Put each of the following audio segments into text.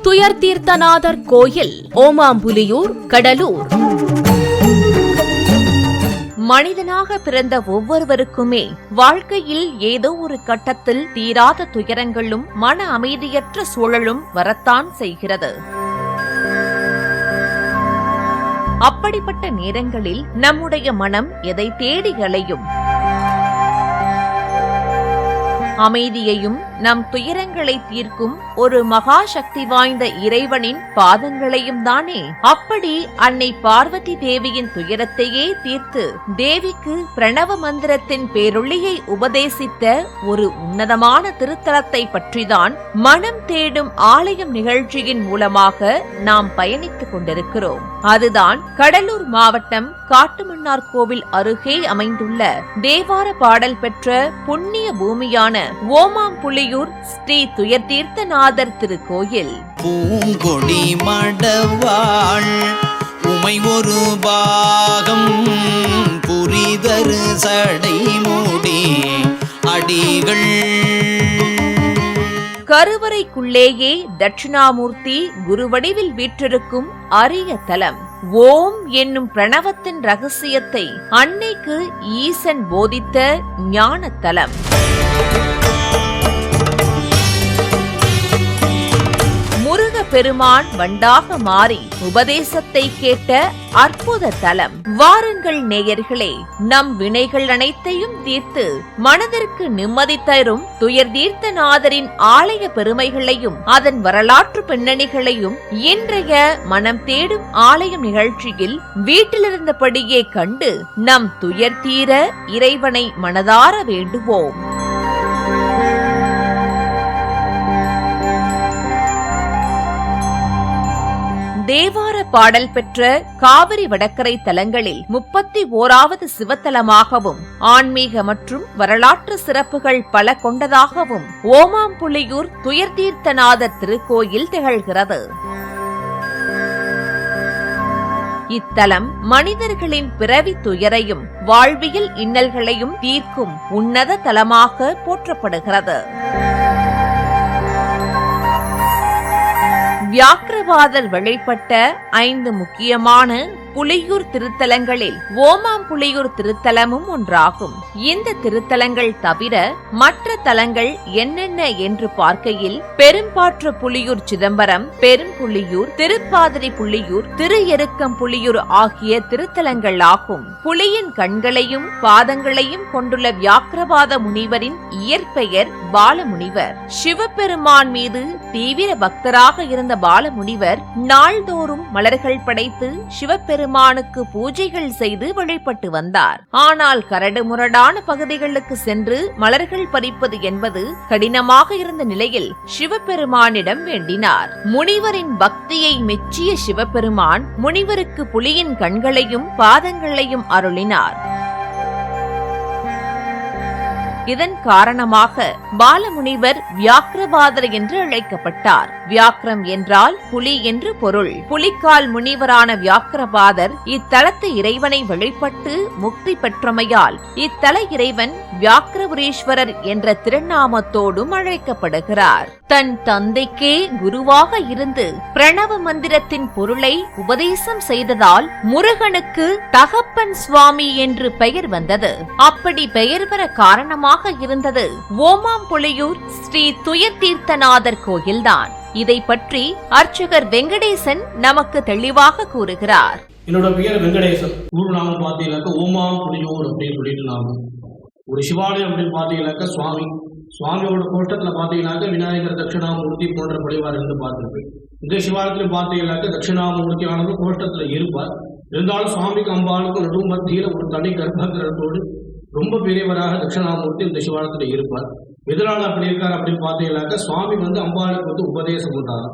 துயர் தீர்த்தநாதர் கோயில், ஓமாம்புலியூர், கடலூர். மனிதனாக பிறந்த ஒவ்வொருவருக்குமே வாழ்க்கையில் ஏதோ ஒரு கட்டத்தில் தீராத துயரங்களும் மன அமைதியற்ற சூழலும் வரத்தான் செய்கிறது. அப்படிப்பட்ட நேரங்களில் நம்முடைய மனம் எதை தேடி அலையும்? அமைதியையும் நம் துயரங்களை தீர்க்கும் ஒரு மகா சக்தி வாய்ந்த இறைவனின் பாதங்களையும் தானே. அப்படி அன்னை பார்வதி தேவியின் துயரத்தையே தீர்த்து தேவிக்கு பிரணவ மந்திரத்தின் பேரொளியை உபதேசித்த ஒரு உன்னதமான திருத்தலத்தை பற்றிதான் மனம் தேடும் ஆலயம் நிகழ்ச்சியின் மூலமாக நாம் பயணித்துக் கொண்டிருக்கிறோம். அதுதான் கடலூர் மாவட்டம் காட்டுமன்னார் கோவில் அருகே அமைந்துள்ள தேவார பாடல் பெற்ற புண்ணிய பூமியான ஓமாம்புலியூர் ஸ்ரீ துயர்தீர்த்தநாதர் திருக்கோயில். பூங்கொடி மடவாள் உமை ஒரு பாகம் புரிதரு சடை மூடி அடிகள். கருவறைக்குள்ளேயே தட்சிணாமூர்த்தி குருவடிவில் வீற்றிருக்கும் அரிய தலம். ஓம் என்னும் பிரணவத்தின் ரகசியத்தை அன்னைக்கு ஈசன் போதித்த ஞான தலம். பெருமான் வண்டாக மாறி உபதேசத்தை கேட்ட அற்புத தலம். வாருங்கள் நேயர்களே, நம் வினைகள் அனைத்தையும் தீர்த்து மனதிற்கு நிம்மதி தரும் துயர்தீர்த்தநாதரின் ஆலய பெருமைகளையும் அதன் வரலாற்று பின்னணிகளையும் இன்றைய மனம் தேடும் ஆலயம் நிகழ்ச்சியில் வீட்டிலிருந்தபடியே கண்டு நம் துயர் தீர இறைவனை மனதார வேண்டுவோம். தேவார பாடல் பெற்ற காவிரி வடகரை தலங்களில் 31வது சிவத்தலமாகவும் ஆன்மீக மற்றும் வரலாற்று சிறப்புகள் பல கொண்டதாகவும் ஓமாம்புலியூர் துயர்தீர்த்தநாதர் திருக்கோயில் திகழ்கிறது. இத்தலம் மனிதர்களின் பிறவி துயரையும் வாழ்வியல் இன்னல்களையும் தீர்க்கும் உன்னத தலமாக போற்றப்படுகிறது. வியாக்கிரவாதர் வழிபட்ட 5 முக்கியமான புலியூர் திருத்தலங்களில் ஓமாம்புலியூர் திருத்தலமும் ஒன்றாகும். இந்த திருத்தலங்கள் தவிர மற்ற தலங்கள் என்னென்ன என்று பார்க்கையில் பெரும்பாற்று புலியூர் சிதம்பரம், பெரும்புலியூர், திருப்பாதிரி புலியூர், திரு எருக்கம் புலியூர் ஆகிய திருத்தலங்கள் ஆகும். புலியின் கண்களையும் பாதங்களையும் கொண்டுள்ள வியாக்கிரவாத முனிவரின் இயற்பெயர் பாலமுனிவர். சிவபெருமான் மீது தீவிர பக்தராக இருந்த பாலமுனிவர் நாள்தோறும் மலர்கள் படைத்து சிவபெருமானுக்கு பூஜைகள் செய்து வழிபட்டு வந்தார். ஆனால் கரடு முரடான பகுதிகளுக்கு சென்று மலர்கள் பறிப்பது என்பது கடினமாக இருந்த நிலையில் சிவபெருமானிடம் வேண்டினார். முனிவரின் பக்தியை மெச்சிய சிவபெருமான் முனிவருக்கு புலியின் கண்களையும் பாதங்களையும் அருளினார். இதன் காரணமாக பாலமுனிவர் வியாக்கிரவாதர் என்று அழைக்கப்பட்டார். வியாக்கிரம் என்றால் புலி என்று பொருள். புலிக்கால் முனிவரான வியாக்கிரவாதர் இத்தலத்து இறைவனை வழிபட்டு முக்தி பெற்றமையால் இத்தல இறைவன் வியாக்கிரபுரீஸ்வரர் என்ற திருநாமத்தோடும் அழைக்கப்படுகிறார். தன் தந்தைக்கே குருவாக இருந்து பிரணவ மந்திரத்தின் பொருளை உபதேசம் செய்ததால் முருகனுக்கு தகப்பன் சுவாமி என்று பெயர் வந்தது. அப்படி பெயர் பெற காரணமாக இருந்தது ஓமாம்புலியூர் ஸ்ரீ துயர்தீர்த்தநாதர் கோயில்தான். இதை பற்றி அர்ச்சகர் வெங்கடேசன் நமக்கு தெளிவாக கூறுகிறார். என்னோட பெயர் வெங்கடேசன். ஊர் நாமம் பார்த்தீங்கன்னாக்க ஓமாம்புலியூர் அப்படின்னு சொல்லிட்டு நாமம். ஒரு சிவாலயம் அப்படின்னு பார்த்தீங்கன்னாக்க சுவாமியோட கோஷ்டத்தில் பார்த்தீங்கன்னாக்க விநாயகர், தட்சிணாமூர்த்தி போன்ற பரிவார் இருந்து பார்த்துருக்கு. இந்த சிவாலயத்தில் பார்த்தீங்கன்னாக்க தட்சிணாமூர்த்தியானது கோஷ்டத்தில் இருப்பார். இருந்தாலும் சுவாமிக்கு அம்பாளுக்கும் நடு மத்தியில் ஒரு தனி கர்ப்பகிரகத்தோடு ரொம்ப பெரியவராக தட்சிணாமூர்த்தி இந்த சிவாலயத்தில் இருப்பார். எதனால அப்படி இருக்கார் அப்படின்னு பார்த்தீங்கன்னாக்க சுவாமி அம்பாளுக்கு உபதேசம் பண்றாரு.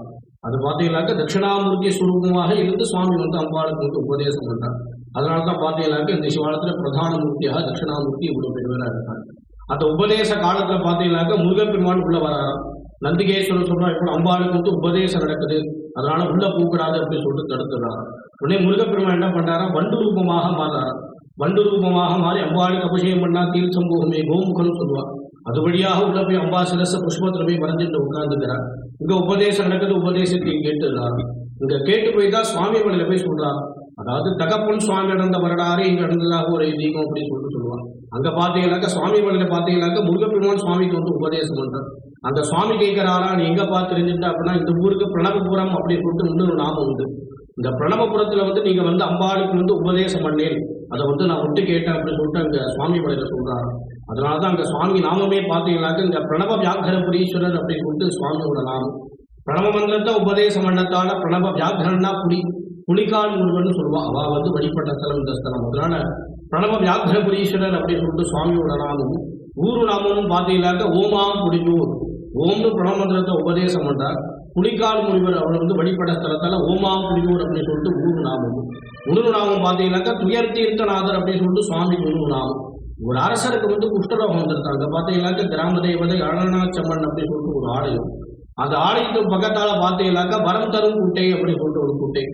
அது பார்த்தீங்கன்னாக்க தட்சிணாமூர்த்தி சுரூபமாக இருந்து சுவாமி அம்பாளுக்கு உபதேசம் பண்றார். அதனாலதான் பார்த்தீங்கன்னாக்க இந்த சிவாலயத்தில் பிரதான மூர்த்தியாக தட்சிணாமூர்த்தி இவ்வளவு பெரியவராக இருக்காங்க. அந்த உபதேச காலத்துல பார்த்தீங்கன்னாக்க முருகப்பெருமான் உள்ள வராராம். நந்திகேஸ்வரர் சொல்றா, இப்போ அம்பாளுக்கு உபதேசம் நடக்குது, அதனால உள்ள பூக்கூடாது அப்படின்னு சொல்லிட்டு தடுத்துறாரு. உடனே முருகப்பெருமான் என்ன பண்றாரா, வண்டு ரூபமாக மாறாராம். வண்டு ரூபமாக மாறி அம்பாளுக்கு அபிஷேகம் பண்ணா தீர்த்தம் போகுமே கோமுகம்னு சொல்லுவார். அது வழியாக உள்ள போய் அம்பா சிரச புஷ்பத்துல போய் மறைஞ்சிட்டு உட்கார்ந்துக்கிறார். இங்க உபதேசம் நடக்குது, உபதேசத்தை கேட்டுறாரு. இங்க கேட்டு போய் தான் சுவாமி வழியில போய் சொல்றாரு. அதாவது தகப்பன் சுவாமி நடந்த வரலாறு இங்க நடந்ததாக ஒரு ஐதீகம் அப்படின்னு சொல்லுவாங்க. அங்க பாத்தீங்கன்னாக்க சுவாமி வழியில பாத்தீங்கன்னாக்க முருகப்பெருமான் சுவாமிக்கு உபதேசம் பண்றார். அந்த சுவாமி கேட்கிறாரா, நீ எங்க பார்த்து தெரிஞ்சுட்டா அப்படின்னா இந்த ஊருக்கு பிரணவபுரம் அப்படின்னு சொல்லிட்டு இன்னொரு நாமம் உண்டு. இந்த பிரணவபுரத்துல நீங்க அம்பாளுக்கு உபதேசம் பண்ணேன், அதை நான் விட்டு கேட்டேன் அப்படின்னு சொல்லிட்டு அங்க சுவாமி வழியில சொல்றாரு. அதனாலதான் அங்க சுவாமி நாமமே பாத்தீங்கன்னாக்க இந்த பிரணவ வியாக்கரபுரீஸ்வரர் அப்படின்னு சொல்லிட்டு சுவாமியோட நாமம். பிரணவ மந்திரத்தை உபதேசம் பண்ணத்தால பிரணவ வியாக்கரன்னா புலிகால் முருகன் சொல்லுவான். அவ வழிபட்ட ஸ்தலம் இந்த ஸ்தலம். அதனால பிரணவ வியாக்கரபுரீஸ்வரர் அப்படின்னு சொல்லிட்டு சுவாமியோட நாமமும் ஊரு நாமமும் பாத்தீங்கன்னாக்க ஓமாம் புலியூர். ஓம்னு பிரணவ மந்திரத்தை உபதேசம் பண்றார். புலிகால் முனிவர் அவர் வழிபட்ட ஸ்தலத்தால ஓமாம் புலியூர் அப்படின்னு சொல்லிட்டு ஊரு நாமமும். உணவு நாமம் பாத்தீங்கன்னாக்கா துயர் தீர்த்தநாதர் அப்படின்னு சொல்லிட்டு சுவாமி உணவு நாமம். ஒரு அரசருக்கு குஷ்டரோகம் வந்திருக்காங்க. பாத்தீங்கன்னாக்க கிராம தேவதை அழனாச்சம்மன் அப்படின்னு சொல்லிட்டு ஒரு ஆலயம். அந்த ஆலயத்துக்கு பக்கத்தால பாத்தீங்கன்னாக்கா வரம் தரும் குட்டை அப்படின்னு சொல்லிட்டு ஒரு குட்டை.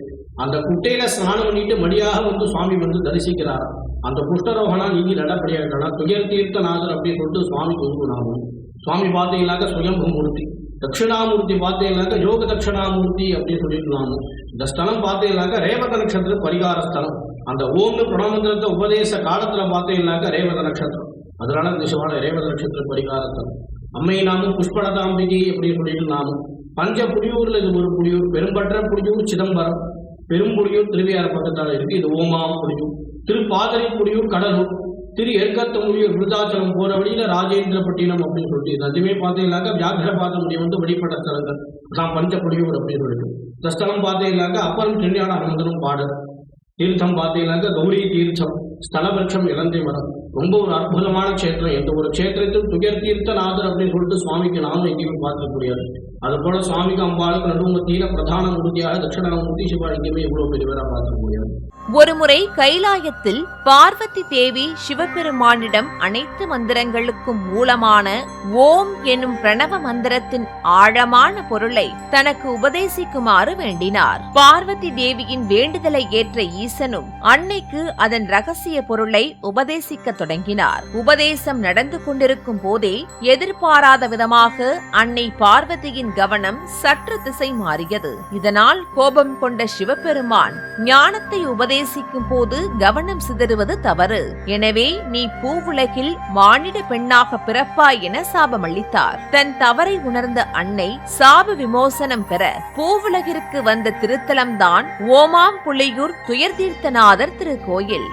அந்த குட்டையில ஸ்நானம் பண்ணிட்டு மடியாக சுவாமி தரிசிக்கிறார். அந்த குஷ்டரோகனா நீங்கி நடப்படியா துயர் தீர்த்தநாதர் அப்படின்னு சொல்லிட்டு சுவாமி உணவு நாமம். சுவாமி பாத்தீங்கன்னாக்க சுயம்பு மூர்த்தி. தட்சிணாமூர்த்தி பார்த்தீங்கன்னாக்க யோக தட்சிணாமூர்த்தி அப்படின்னு சொல்லிட்டு இந்த ஸ்தலம் பார்த்தீங்கன்னாக்க ரேவத நட்சத்திர பரிகார ஸ்தலம். அந்த ஓம்னு பிரணவமந்திரத்தை உபதேச காலத்துல பார்த்தீங்கன்னாக்க ரேவத நட்சத்திரம். அதனால இந்த சிவாலய ரேவத நட்சத்திர பரிகார ஸ்தலம். அம்மை நாமும் புஷ்பலதாம்பிகை அப்படின்னு சொல்லிட்டு நாமும். பஞ்ச புலியூர்ல இது ஒரு புலியூர். பெரும்பற்ற புலியூர் சிதம்பரம், பெரும்புலியூர் திருவையாறு பக்கத்தால இருக்கு. இது ஓமாம் புலியூர். திருப்பாதிரி புலியூர் கடலூர், திரு எற்கத்தமுடியூர் விருதாச்சலம் போற வழியில ராஜேந்திரப்பட்டினம் அப்படின்னு சொல்லிட்டு அதுவே பார்த்தீங்கன்னாக்கா வியாகரபாத முடிய வழிபட்ட ஸ்தலங்கள் தான் பஞ்ச புலியூர் அப்படின்னு சொல்லிட்டு. இந்த ஸ்தலம் பார்த்தீங்கன்னாக்கா அப்பறம் திருஞான அனந்தரும் பாடல். தீர்த்தம் பார்த்தீங்கன்னாக்கா கௌரி தீர்த்தம். ஸ்தல விருட்சம் இலந்தை மரம். ரொம்ப ஒரு அற்புதமான கஷேத்திரம். எந்த ஒரு கஷேத்திரத்தில் துயர் தீர்த்தநாதர் அப்படின்னு சொல்லிட்டு சுவாமிக்கு நாமும் எங்கேயுமே பார்க்க முடியாது. அது போல சுவாமிக்கு அம்பாளுக்கு நடுமத்தியில பிரதான மூர்த்தியாக தட்சிணாமூர்த்தி சிவா எங்கேயுமே இவ்வளவு பெரியவரா பார்க்க முடியாது. ஒருமுறை கைலாயத்தில் பார்வதி தேவி சிவபெருமானிடம் அனைத்து மந்திரங்களுக்கும் மூலமான ஓம் எனும் பிரணவ மந்திரத்தின் ஆழமான பொருளை தனக்கு உபதேசிக்குமாறு வேண்டினார். பார்வதி தேவியின் வேண்டுதலை ஏற்ற ஈசனும் அன்னைக்கு அதன் ரகசிய பொருளை உபதேசிக்க தொடங்கினார். உபதேசம் நடந்து கொண்டிருக்கும் போதே எதிர்பாராத விதமாக அன்னை பார்வதியின் கவனம் சற்று திசை மாறியது. இதனால் கோபம் கொண்ட சிவபெருமான் ஞானத்தை உபதேசிக்கும் போது கவனம் சிதறுவது தவறு, எனவே நீ பூவுலகில் மானிட பெண்ணாக பிறப்பாய் என சாபமளித்தார். தன் தவறை உணர்ந்த அன்னை சாப விமோசனம் பெற பூவுலகிற்கு வந்த திருத்தலம்தான் ஓமாம் புலியூர் துயர்தீர்த்தநாதர் திருக்கோயில்.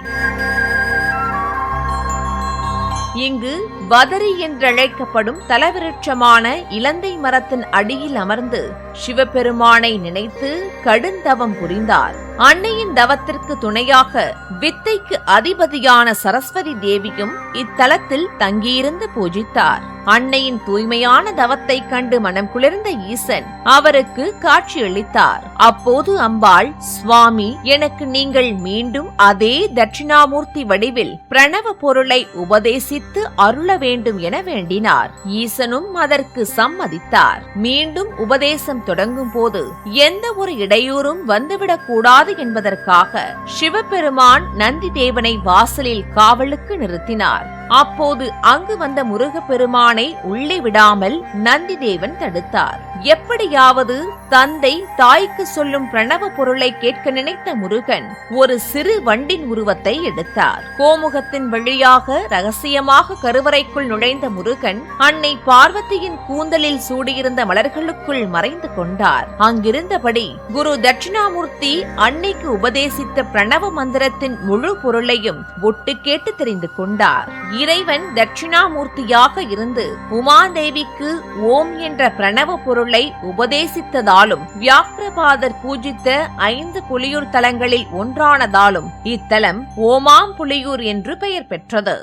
இங்கு வதரி என்றழைக்கப்படும் தலவிருட்சமான இலந்தை மரத்தின் அடியில் அமர்ந்து சிவபெருமானை நினைத்து கடுந்தவம் புரிந்தார். அன்னையின் தவத்திற்கு துணையாக வித்தைக்கு அதிபதியான சரஸ்வதி தேவியும் இத்தலத்தில் தங்கியிருந்து பூஜித்தார். அன்னையின் தூய்மையான தவத்தை கண்டு மனம் குளிர்ந்த ஈசன் அவருக்கு காட்சியளித்தார். அப்போது அம்பாள், சுவாமி, எனக்கு நீங்கள் மீண்டும் அதே தட்சிணாமூர்த்தி வடிவில் பிரணவ பொருளை உபதேசித்து அருள வேண்டும் என வேண்டினார். ஈசனும் அதற்கு சம்மதித்தார். மீண்டும் உபதேசம் தொடங்கும் போது எந்த ஒரு இடையூறும் வந்துவிடக் கூடாது என்பதற்காக சிவபெருமான் நந்தி தேவனை வாசலில் காவலுக்கு நிறுத்தினார். அப்போது அங்கு வந்த முருகப்பெருமானை உள்ளே விடாமல் நந்தி தேவன் தடுத்தார். எப்படியாவது தந்தை தாய்க்கு சொல்லும் பிரணவ பொருளை கேட்க நினைத்த முருகன் ஒரு சிறு வண்டின் உருவத்தை எடுத்தார். கோமுகத்தின் வழியாக ரகசியமாக கருவறைக்குள் நுழைந்த முருகன் அன்னை பார்வதியின் கூந்தலில் சூடியிருந்த மலர்களுக்குள் மறைந்து கொண்டார். அங்கிருந்தபடி குரு தட்சிணாமூர்த்தி அன்னைக்கு உபதேசித்த பிரணவ மந்திரத்தின் முழு பொருளையும் ஒட்டு கேட்டு தெரிந்து கொண்டார். இறைவன் தட்சிணாமூர்த்தியாக இருந்து உமாதேவிக்கு ஓம் என்ற பிரணவ பொருளை உபதேசித்ததாலும் வியாக்கிரபாதர் பூஜித்த 5 புலியூர் தலங்களில் ஒன்றானதாலும் இத்தலம் ஓமாம் புலியூர் என்று பெயர் பெற்றது.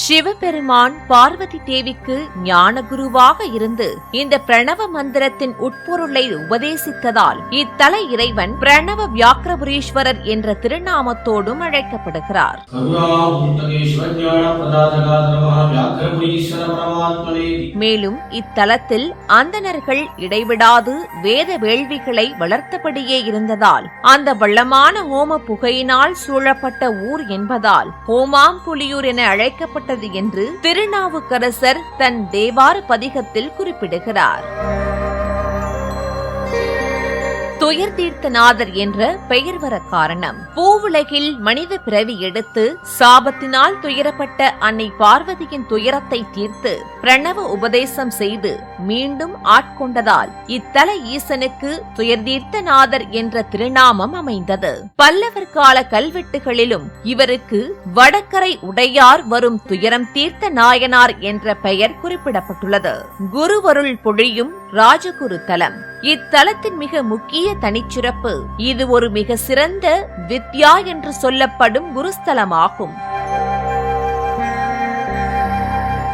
சிவபெருமான் பார்வதி தேவிக்கு ஞான குருவாக இருந்து இந்த பிரணவ மந்திரத்தின் உட்பொருளை உபதேசித்ததால் இத்தல இறைவன் பிரணவ வியாக்கிரபுரீஸ்வரர் என்ற திருநாமத்தோடும் அழைக்கப்படுகிறார். மேலும் இத்தலத்தில் அந்தணர்கள் இடைவிடாது வேத வேள்விகளை வளர்த்தபடியே இருந்ததால் அந்த வள்ளமான ஓம புகையினால் சூழப்பட்ட ஊர் என்பதால் ஓமாம்புலியூர் என அழைக்கப்பட்டது என்று திருநாவுக்கரசர் தன் தேவார பதிகத்தில் குறிப்பிடுகிறார். துயர்தீர்த்தநாதர் என்ற பெயர் வர காரணம், பூவுலகில் மனித பிறவி எடுத்து சாபத்தினால் துயரப்பட்ட அன்னை பார்வதியின் துயரத்தை தீர்த்து பிரணவ உபதேசம் செய்து மீண்டும் ஆட்கொண்டதால் இத்தல ஈசனுக்கு துயர்தீர்த்தநாதர் என்ற திருநாமம் அமைந்தது. பல்லவர் கால கல்வெட்டுகளிலும் இவருக்கு வடக்கரை உடையார் வரும் துயரம் தீர்த்த நாயனார் என்ற பெயர் குறிப்பிடப்பட்டுள்ளது. குருவருள் பொழியும் ராஜகுரு தலம். இத்தலத்தின் மிக முக்கிய தனிச்சிறப்பு, இது ஒரு மிக சிறந்த வித்யா என்று சொல்லப்படும் குருஸ்தலமாகும்.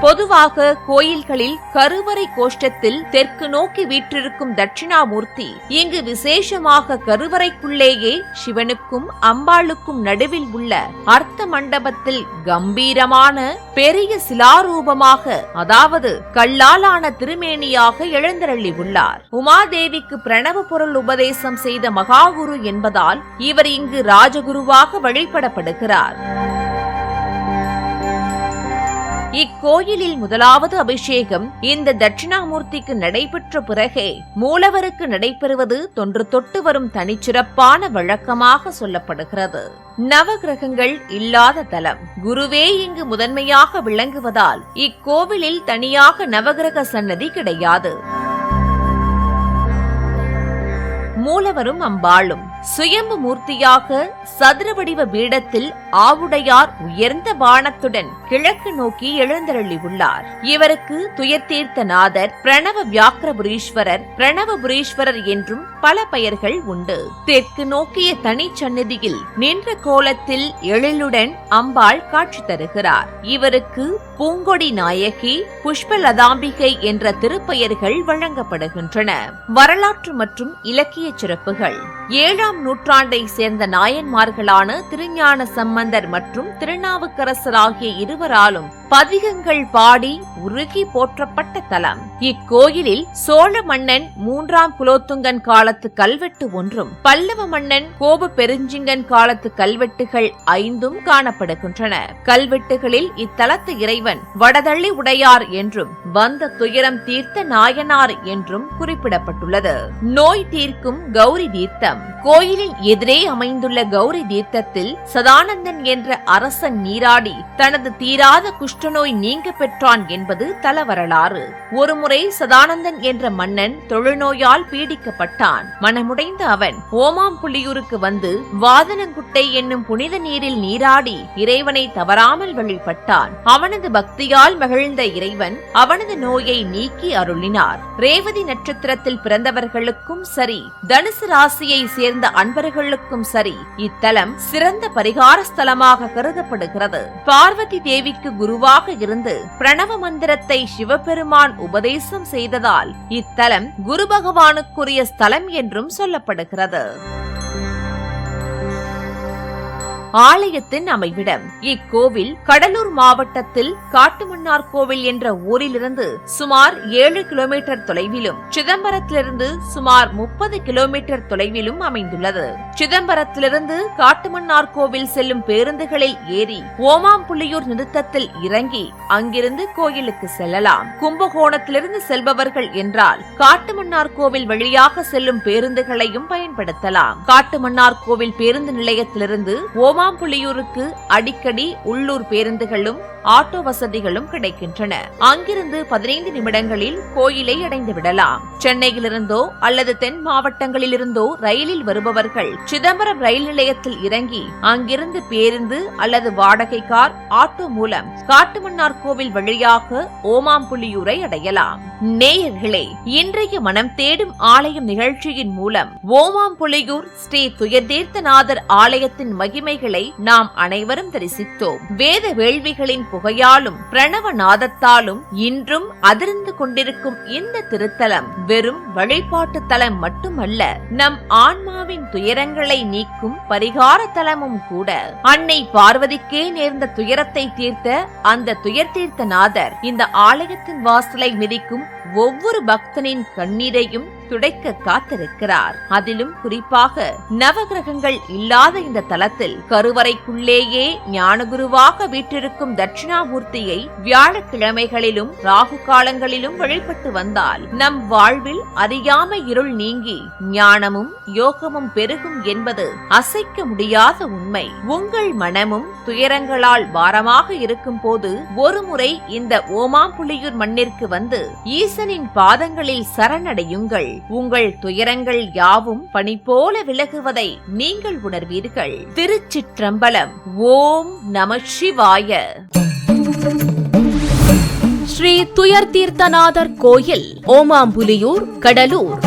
பொதுவாக கோயில்களில் கருவறை கோஷ்டத்தில் தெற்கு நோக்கி வீற்றிருக்கும் தட்சிணாமூர்த்தி இங்கு விசேஷமாக கருவறைக்குள்ளேயே சிவனுக்கும் அம்பாளுக்கும் நடுவில் உள்ள அர்த்த மண்டபத்தில் கம்பீரமான பெரிய சிலாரூபமாக, அதாவது கல்லாலான திருமேனியாக எழுந்தருளி உள்ளார். உமாதேவிக்கு பிரணவ பொருள் உபதேசம் செய்த மகாகுரு என்பதால் இவர் இங்கு ராஜகுருவாக வழிபடப்படுகிறார். இக்கோயிலில் முதலாவது அபிஷேகம் இந்த தட்சிணாமூர்த்திக்கு நடைபெற்ற பிறகே மூலவருக்கு நடைபெறுவது தொன்று தொட்டு வரும் தனிச்சிறப்பான வழக்கமாக சொல்லப்படுகிறது. நவகிரகங்கள் இல்லாத தலம். குருவே இங்கு முதன்மையாக விளங்குவதால் இக்கோவிலில் தனியாக நவகிரக சன்னதி கிடையாது. மூலவரும் அம்பாளும் சுயம்பு மூர்த்தியாக சதுர வடிவ பீடத்தில் ஆவுடையார் உயர்ந்த பாணத்துடன் கிழக்கு நோக்கி எழுந்தருளி உள்ளார். இவருக்கு துயர்தீர்த்தநாதர், பிரணவ வியாக்கிரபுரீஸ்வரர், பிரணவபுரீஸ்வரர் என்றும் பல பெயர்கள் உண்டு. தெற்கு நோக்கிய தனி சந்நிதியில் நின்ற கோலத்தில் எழிலுடன் அம்பாள் காட்சி தருகிறார். இவருக்கு பூங்கொடி நாயகி, புஷ்பலதாம்பிகை என்ற திருப்பெயர்கள் வழங்கப்படுகின்றன. வரலாற்று மற்றும் இலக்கிய சிறப்புகள். 7ஆம் நூற்றாண்டை சேர்ந்த நாயன்மார்களான திருஞான சம்பந்தர் மற்றும் திருநாவுக்கரசர் ஆகிய இருவராலும் பதிகங்கள் பாடி உருகி போற்றப்பட்ட தலம். இக்கோயிலில் சோழ மன்னன் 3ஆம் குலோத்துங்கன் காலத்து கல்வெட்டு ஒன்றும், பல்லவ மன்னன் கோப பெருஞ்சிங்கன் காலத்து கல்வெட்டுகள் 5 காணப்படுகின்றன. கல்வெட்டுகளில் இத்தலத்து இறைவன் வடதள்ளி உடையார் என்றும் வந்த துயரம் தீர்த்த நாயனார் என்றும் குறிப்பிடப்பட்டுள்ளது. நோய் தீர்க்கும் கௌரி தீர்த்தம். கோயிலின் எதிரே அமைந்துள்ள கௌரி தீர்த்தத்தில் சதானந்தன் என்ற அரசன் நீராடி தனது தீராத குஷ்டநோய் நீங்க பெற்றான் என்பது தல வரலாறு. ஒருமுறை சதானந்தன் என்ற மன்னன் தொழுநோயால் பீடிக்கப்பட்டான். மனமுடைந்த அவன் ஓமாம்புலியூருக்கு வந்து வாதனங்குட்டை என்னும் புனித நீரில் நீராடி இறைவனை தவறாமல் வழிபட்டான். அவனது பக்தியால் மகிழ்ந்த இறைவன் அவனது நோயை நீக்கி அருளினார். ரேவதி நட்சத்திரத்தில் பிறந்தவர்களுக்கும் சரி, தனுசு ராசியை சேர்ந்த அன்பர்களுக்கும் சரி, இத்தலம் சிறந்த பரிகார ஸ்தலமாக கருதப்படுகிறது. பார்வதி தேவிக்கு குருவாக இருந்து பிரணவ மந்திரத்தை சிவபெருமான் உபதேசம் செய்ததால் இத்தலம் குரு பகவானுக்குரிய ஸ்தலம் என்றும் சொல்லப்படுகிறது. ஆலயத்தின் அமைவிடம். இக்கோவில் கடலூர் மாவட்டத்தில் காட்டுமன்னார் கோவில் என்ற ஊரிலிருந்து சுமார் 7 கிலோமீட்டர் தொலைவிலும், சிதம்பரத்திலிருந்து சுமார் 30 கிலோமீட்டர் தொலைவிலும் அமைந்துள்ளது. சிதம்பரத்திலிருந்து காட்டுமன்னார் கோவில் செல்லும் பேருந்துகளில் ஏறி ஓமாம்புலியூர் நிறுத்தத்தில் இறங்கி அங்கிருந்து கோயிலுக்கு செல்லலாம். கும்பகோணத்திலிருந்து செல்பவர்கள் என்றால் காட்டுமன்னார் கோவில் வழியாக செல்லும் பேருந்துகளையும் பயன்படுத்தலாம். காட்டுமன்னார் கோவில் பேருந்து நிலையத்திலிருந்து ஓமாம்புலியூருக்கு அடிக்கடி உள்ளூர் பேருந்துகளும் ஆட்டோ வசதிகளும் கிடைக்கின்றன. அங்கிருந்து 15 நிமிடங்களில் கோயிலை அடைந்து விடலாம். சென்னையிலிருந்தோ அல்லது தென் மாவட்டங்களிலிருந்தோ ரயிலில் வருபவர்கள் சிதம்பரம் ரயில் நிலையத்தில் இறங்கி அங்கிருந்து பேருந்து அல்லது வாடகை கார், ஆட்டோ மூலம் காட்டுமன்னார் கோவில் வழியாக ஓமாம்புலியூரை அடையலாம். நேயர்களே, இன்றைய மனம் தேடும் ஆலயம் நிகழ்ச்சியின் மூலம் ஓமாம்புலியூர் ஸ்ரீ துயர்தீர்த்தநாதர் ஆலயத்தின் மகிமைகளை நாம் அனைவரும் தரிசித்தோம். வேத வேள்விகளின் புகையாலும் பிரணவ நாதத்தாலும் இன்றும் அதிர்ந்து கொண்டிருக்கும் இந்த திருத்தலம் வெறும் வழிபாட்டு தலம் மட்டுமல்ல, நம் ஆன்மாவின் துயரங்களை நீக்கும் பரிகார தலமும் கூட. அன்னை பார்வதிக்கே நேர்ந்த துயரத்தை தீர்த்த அந்த துயர் தீர்த்த நாதர் இந்த ஆலயத்தின் வாசலை மிதிக்கும் ஒவ்வொரு பக்தனின் கண்ணீரையும் துடைக்க காத்திருக்கிறார். அதிலும் குறிப்பாக நவகிரகங்கள் இல்லாத இந்த தலத்தில் கருவறைக்குள்ளேயே ஞானகுருவாக வீற்றிருக்கும் தட்சிணாமூர்த்தியை வியாழக்கிழமைகளிலும் ராகு காலங்களிலும் வழிபட்டு வந்தால் நம் வாழ்வில் அறியாமை இருள் நீங்கி ஞானமும் யோகமும் பெருகும் என்பது அசைக்க முடியாத உண்மை. உங்கள் மனமும் துயரங்களால் பாரமாக இருக்கும் போது ஒருமுறை இந்த ஓமாம்புலியூர் மண்ணிற்கு வந்து ஈசனின் பாதங்களில் சரணடையுங்கள். உங்கள் துயரங்கள் யாவும் பனி போல விலகுவதை நீங்கள் உணர்வீர்கள். திருச்சிற்றம்பலம். ஓம் நம சிவாய. ஸ்ரீ துயர் தீர்த்தநாதர் கோயில், ஓமாம்புலியூர், கடலூர்.